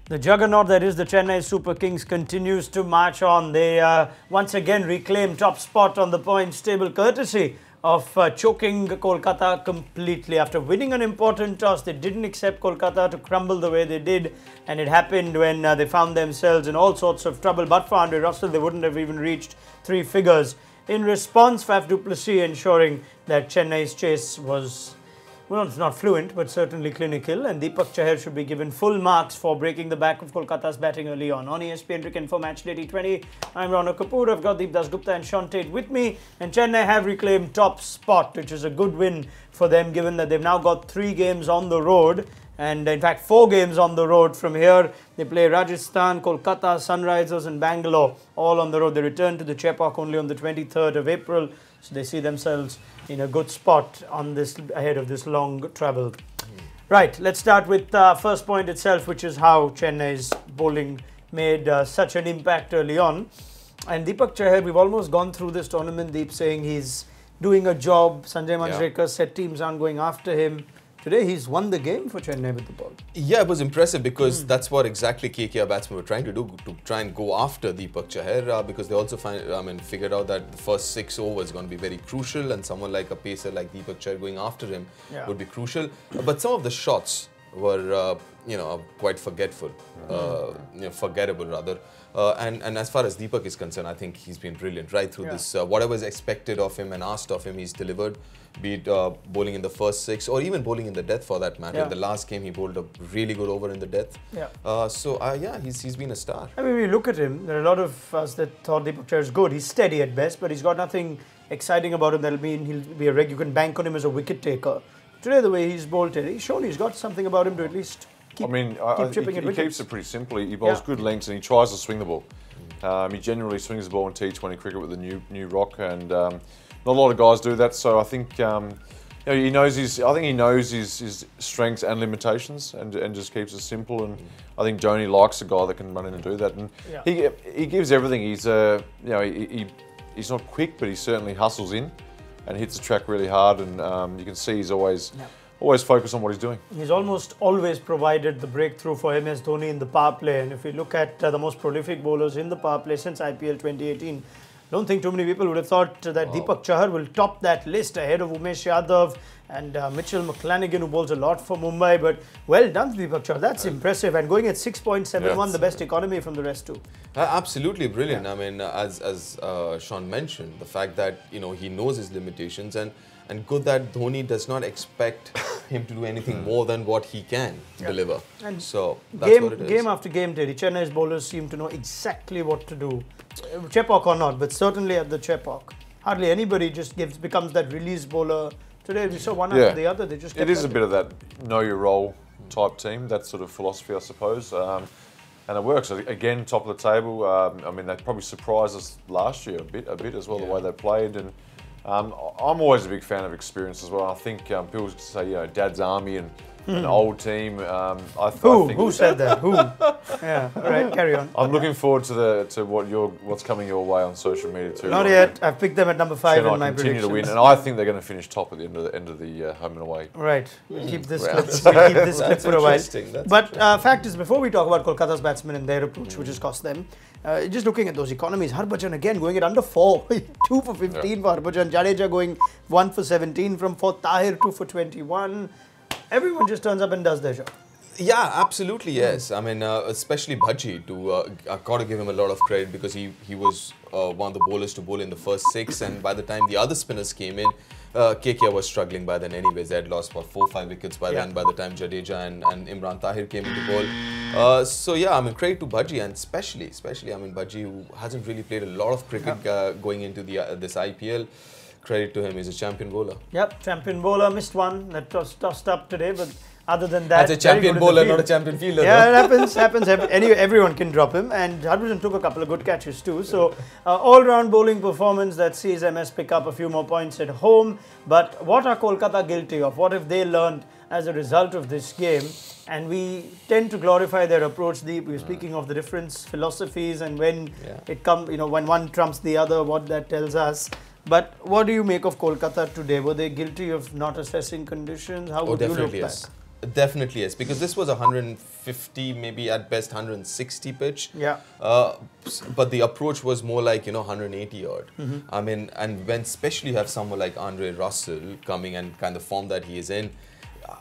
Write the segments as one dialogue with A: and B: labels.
A: The juggernaut that is the Chennai Super Kings continues to march on. They once again reclaim top spot on the points table courtesy of choking Kolkata completely. After winning an important toss, they didn't accept Kolkata to crumble the way they did, and it happened when they found themselves in all sorts of trouble. But for Andre Russell, they wouldn't have even reached three figures. In response, Faf du Plessis ensuring that Chennai's chase was, well, it's not fluent, but certainly clinical, and Deepak Chahar should be given full marks for breaking the back of Kolkata's batting early on. On ESPNcricinfo Matchday T20, I'm Rana Kapoor. I've got Dasgupta and Shaun Tait with me, and Chennai have reclaimed top spot, which is a good win for them, given that they've now got 3 games on the road, and in fact 4 games on the road from here. They play Rajasthan, Kolkata, Sunrisers and Bangalore, all on the road. They return to the Chepauk only on the 23rd of April, so they see themselves in a good spot on this ahead of this long travel. Right, let's start with first point itself, which is how Chennai's bowling made such an impact early on. And Deepak Chahar, we've almost gone through this tournament, Deep, saying he's doing a job. Sanjay Manjrekar said teams aren't going after him. Today he's won the game for Chennai with the ball.
B: Yeah, it was impressive because that's what exactly KKR batsmen were trying to do, to try and go after Deepak Chahar, because they also figured out that the first 6 overs is going to be very crucial, and someone like a pacer like Deepak Chahar going after him would be crucial. But some of the shots were, quite forgettable rather. And as far as Deepak is concerned, I think he's been brilliant right through this. Whatever is expected of him and asked of him, he's delivered. Be it bowling in the first 6 or even bowling in the death for that matter. In the last game, he bowled a really good over in the death. He's been a star.
A: I mean, when you look at him, there are a lot of us that thought Deepak Chahar is good. He's steady at best, but he's got nothing exciting about him that'll mean he'll be a you can bank on him as a wicket taker. Today, the way he's bowled today, he's shown he's got something about him to at least keep chipping at wickets.
C: He keeps it pretty simply. He bowls good lengths and he tries to swing the ball. He generally swings the ball in T20 cricket with the new rock, and not a lot of guys do that. So I think he knows his strengths and limitations, and just keeps it simple. And I think Joni likes a guy that can run in and do that. And he gives everything. He's he's not quick, but he certainly hustles in and hits the track really hard. And you can see he's always focused on what he's doing.
A: He's almost always provided the breakthrough for MS Dhoni in the power play. And if we look at the most prolific bowlers in the power play since IPL 2018, I don't think too many people would have thought that Deepak Chahar will top that list ahead of Umesh Yadav and Mitchell McClanagan, who bowls a lot for Mumbai. But well done, Deepak Chahar. That's impressive. And going at 6.71, the best economy from the rest too.
B: Absolutely brilliant. I mean, as Shaun mentioned, the fact that he knows his limitations, and good that Dhoni does not expect him to do anything more than what he can deliver. And so that's what it is.
A: Game after game, Teddy, Chennai's bowlers seem to know exactly what to do. Chepauk or not, but certainly at the Chepauk. Hardly anybody just becomes that release bowler. Today we saw one after the other. They just
C: it is a bit of that know your role type team, that sort of philosophy, I suppose. And it works. Again, top of the table. I mean, they probably surprised us last year a bit as well, the way they played. And I'm always a big fan of experience as well. I think people say, Dad's Army and an old team.
A: Who said that? Who? Yeah. All right, carry on.
C: I'm looking forward to what's coming your way on social media too.
A: Not yet. I've picked them at number 5 in my
C: continue to win, and I think they're going to finish top at the end of the home and away.
A: Right. We'll keep this clip for a while. But fact is, before we talk about Kolkata's batsmen and their approach, which has cost them, just looking at those economies, Harbhajan again going at under 4, 2 for 15 for Harbhajan, Jadeja going 1 for 17 from 4, Tahir 2 for 21. Everyone just turns up and does their job.
B: Yeah, absolutely, yes. I mean, especially Bhaji, I've got to give him a lot of credit, because he was one of the bowlers to bowl in the first 6, and by the time the other spinners came in, KKR was struggling by then anyways. They had lost, 4 or 5 wickets by then, by the time Jadeja and Imran Tahir came into bowl. So yeah, I mean, credit to Bhaji, and especially, I mean, Bhaji, who hasn't really played a lot of cricket going into this IPL. Credit to him, he's a champion bowler. Yep,
A: champion bowler, missed one that was tossed up today, but other than that,
B: as a champion bowler, not a champion fielder.
A: Yeah, it happens. Anyway, everyone can drop him, and Harbhajan took a couple of good catches too. So, all-round bowling performance that sees MS pick up a few more points at home. But what are Kolkata guilty of? What have they learned as a result of this game? And we tend to glorify their approach. We're speaking of the different philosophies, and when it comes, when one trumps the other, what that tells us. But what do you make of Kolkata today? Were they guilty of not assessing conditions? How would you look back?
B: Definitely yes, because this was 150, maybe at best 160 pitch.
A: Yeah.
B: But the approach was more like, 180 odd. I mean, and when especially you have someone like Andre Russell coming and kind of form that he is in,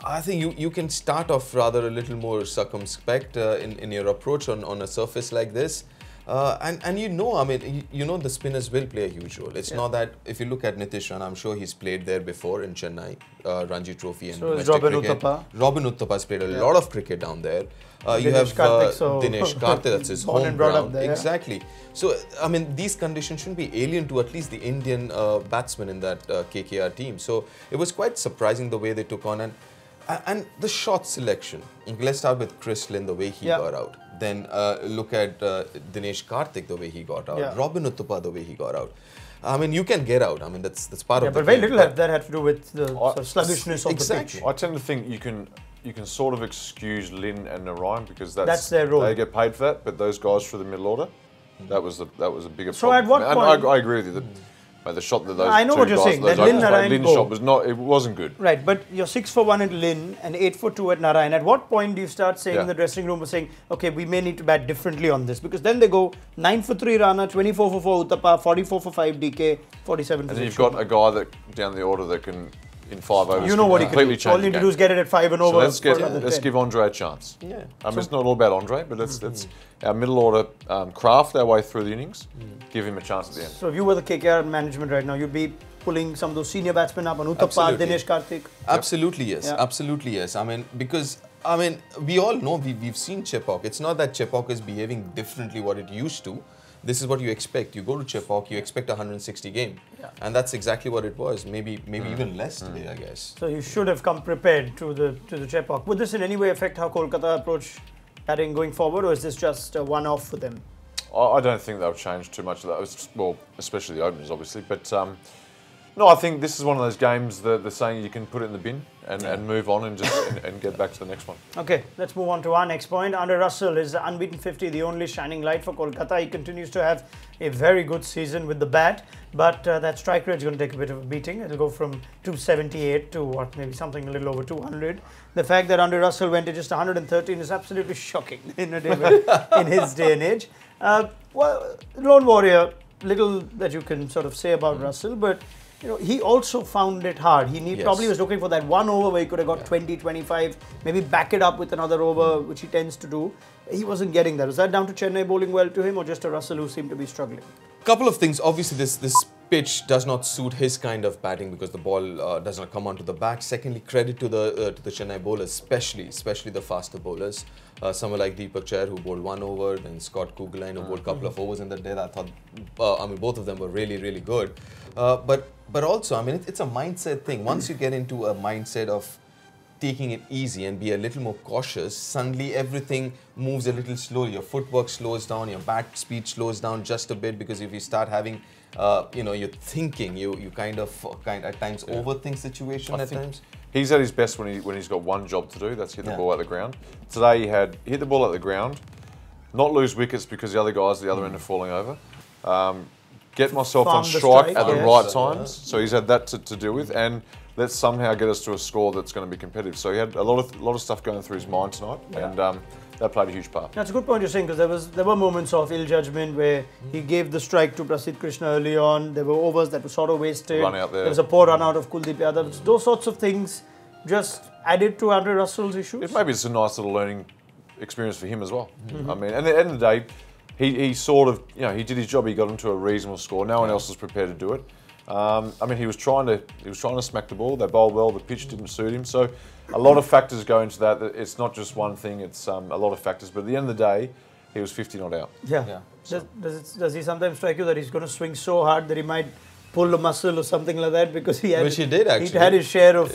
B: I think you can start off rather a little more circumspect in your approach on a surface like this. And I mean, the spinners will play a huge role. It's not that, if you look at Nitish Rana, I'm sure he's played there before in Chennai, Ranji Trophy and domestic
A: Robin
B: cricket.
A: Uthappa.
B: Robin Uthappa has played a lot of cricket down there. You have Dinesh Karthik, that's his home ground.
A: There,
B: exactly. So, I mean, these conditions shouldn't be alien to at least the Indian batsmen in that KKR team. So, it was quite surprising the way they took on. And the shot selection. Let's start with Chris Lynn, the way he got out. Then look at Dinesh Karthik, the way he got out. Robin Uthappa, the way he got out. I mean, you can get out. I mean, that's part of the
A: but very
B: game.
A: little that had to do with the sort of sluggishness of the pitch.
C: I tend to think you can sort of excuse Lynn and Narayan because
A: that's their role.
C: They get paid for that, but those guys for the middle order, that was a bigger problem.
A: So at what point?
C: I agree with you. The shot that those
A: I know
C: two
A: what you're
C: guys,
A: saying.
C: those
A: That Lynn Narayan
C: Lynn shot was not. It wasn't good.
A: Right, but you're 6 for 1 at Lynn and 8 for 2 at Narayan. At what point do you start saying in the dressing room, saying, okay, we may need to bat differently on this? Because then they go 9 for 3 Rana, 24 for 4 Uthappa, 44 for 5 DK, 47 for 6.
C: And then you've got a guy that down the order that can, in 5 overs,
A: you know what he
C: completely
A: can do.
C: change
A: All you need to do is get it at 5 and over.
C: So let's give Andre a chance.
B: Yeah.
C: I mean, it's not all about Andre, but let's our middle order craft our way through the innings, give him a chance at the end.
A: So if you were the KKR management right now, you'd be pulling some of those senior batsmen up on Uthappa, Dinesh Karthik.
B: Absolutely yes. Absolutely yes. I mean, because we all know we've seen Chepauk. It's not that Chepauk is behaving differently what it used to. This is what you expect. You go to Chepauk, you expect a 160 game, and that's exactly what it was. Maybe even less today, I guess.
A: So you should have come prepared to the Chepauk. Would this in any way affect how Kolkata approach batting going forward, or is this just a one-off for them?
C: I don't think they'll change too much of that. Well, especially the openers, obviously. But no, I think this is one of those games that they're saying you can put it in the bin and move on and just and get back to the next one.
A: Okay, let's move on to our next point. Andre Russell is the unbeaten 50, the only shining light for Kolkata. He continues to have a very good season with the bat, but that strike rate is going to take a bit of a beating. It'll go from 278 to maybe something a little over 200. The fact that Andre Russell went to just 113 is absolutely shocking in his day and age. Well, Lone Warrior, little that you can sort of say about Russell, but he also found it hard. He probably was looking for that one over where he could have got 20, 25, maybe back it up with another over, which he tends to do. He wasn't getting that. Was that down to Chennai bowling well to him, or just a Russell who seemed to be struggling?
B: Couple of things. Obviously, this pitch does not suit his kind of batting because the ball does not come onto the back. Secondly, credit to the Chennai bowlers, especially the faster bowlers. Someone like Deepak Chahar, who bowled 1 over, then Scott Kugelheim, who bowled a couple of overs in the day. I thought, both of them were really, really good. But also, I mean, it's a mindset thing. Once you get into a mindset of taking it easy and be a little more cautious, suddenly everything moves a little slowly. Your footwork slows down, your bat speed slows down just a bit, because if you start having, you're thinking, you kind of at times overthink situation at times.
C: He's at his best when he's got one job to do, that's hit the ball at the ground. Today he had hit the ball at the ground, not lose wickets because the other guys at the other end are falling over. Get myself on strike at the right times, so he's had that to deal with, and let's somehow get us to a score that's going to be competitive. So he had a lot of stuff going through his mind tonight, and that played a huge part.
A: That's a good point you're saying, because there were moments of ill judgment where he gave the strike to Prasidh Krishna early on. There were overs that were sort of wasted.
C: Run out there.
A: There was a poor run out of Kuldeep Yadav. Those sorts of things just added to Andre Russell's issues.
C: Maybe it's a nice little learning experience for him as well. I mean, and at the end of the day, he sort of, he did his job. He got into a reasonable score. No one else was prepared to do it. I mean, he was trying to smack the ball. They bowled well. The pitch didn't suit him. So, a lot of factors go into that. It's not just one thing. It's a lot of factors. But at the end of the day, he was 50 not out.
A: Yeah. Does he sometimes strike you that he's going to swing so hard that he might pull a muscle or something like that, because he had,
B: which he did actually.
A: He had his share of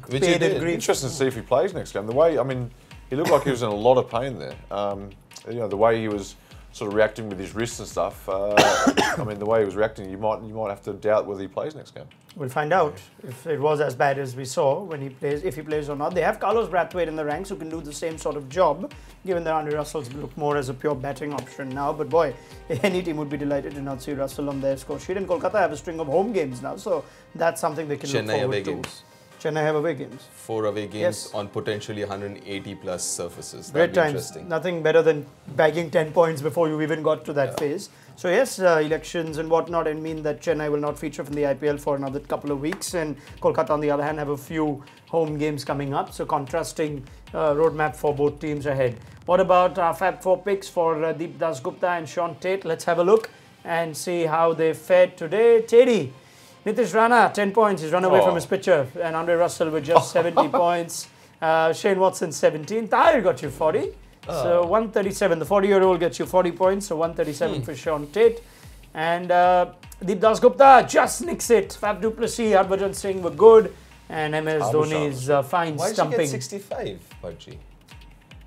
A: pain and grief.
C: Interesting to see if he plays next game. The way, I mean, he looked like he was in a lot of pain there. The way he was sort of reacting with his wrists and stuff. I mean, the way he was reacting, you might have to doubt whether he plays next game.
A: We'll find out if it was as bad as we saw when he plays, if he plays or not. They have Carlos Brathwaite in the ranks who can do the same sort of job, given that Andre Russell's look more as a pure batting option now. But boy, any team would be delighted to not see Russell on their score sheet. And Kolkata have a string of home games now, so that's something they can look forward to. Chennai have away games.
B: 4 away games
A: Yes.
B: on potentially 180 plus surfaces.
A: Great
B: That'd be
A: times.
B: interesting.
A: Nothing better than bagging 10 points before you even got to that phase. So yes, elections and whatnot and mean that Chennai will not feature from the IPL for another couple of weeks, and Kolkata on the other hand have a few home games coming up. So contrasting roadmap for both teams ahead. What about our Fab 4 picks for Deep Dasgupta and Shaun Tait? Let's have a look and see how they fared today. Teddy, Nitish Rana, 10 points. He's run away from his pitcher. And Andre Russell with just 70 points. Shane Watson, 17. Tahir got you 40. So 137. The 40-year-old gets you 40 points. So 137 for Shaun Tait. And Deep Dasgupta just nicks it. Fab du Plessis, Harbhajan Singh were good. And MS Dhoni's fine
B: Why did you
A: stumping.
B: get 65, Pudgy?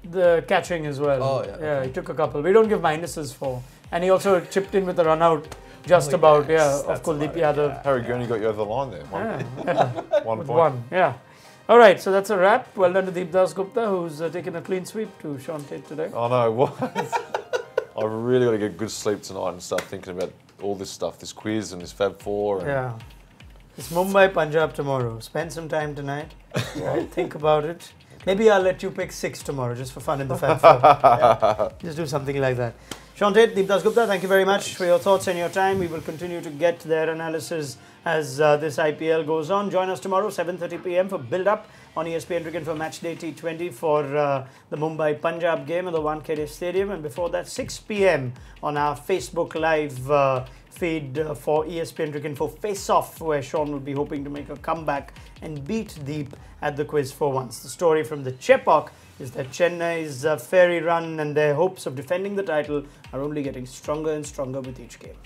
A: The catching as well.
B: Oh, yeah, okay.
A: He took a couple. We don't give minuses for. And he also chipped in with a run out just about,
B: yes,
A: of
B: that's
A: Kuldeep
B: about it,
A: Yadav.
C: Harry Gurney got you over the line there. One
A: With
C: point.
A: one, yeah. All right, so that's a wrap. Well done to Deep Dasgupta, who's taken a clean sweep to Shaun Tait today.
C: Oh no, what? I've really got to get good sleep tonight and start thinking about all this stuff, this quiz and this Fab 4. And
A: Yeah. It's Mumbai, Punjab tomorrow. Spend some time tonight. Right? Think about it. Maybe I'll let you pick 6 tomorrow, just for fun in the Fab 4. Yeah. Just do something like that. Shaun Tait, Deep Dasgupta, thank you very much for your thoughts and your time. We will continue to get their analysis as this IPL goes on. Join us tomorrow, 7:30 p.m. for build-up on ESPNcricinfo Match Day T20 for the Mumbai Punjab game at the Wankhede Stadium. And before that, 6 p.m. on our Facebook Live feed for ESPNcricinfo Face Off, where Shaun will be hoping to make a comeback and beat Deep at the quiz for once. The story from the Chepauk is that Chennai's fairy run and their hopes of defending the title are only getting stronger and stronger with each game.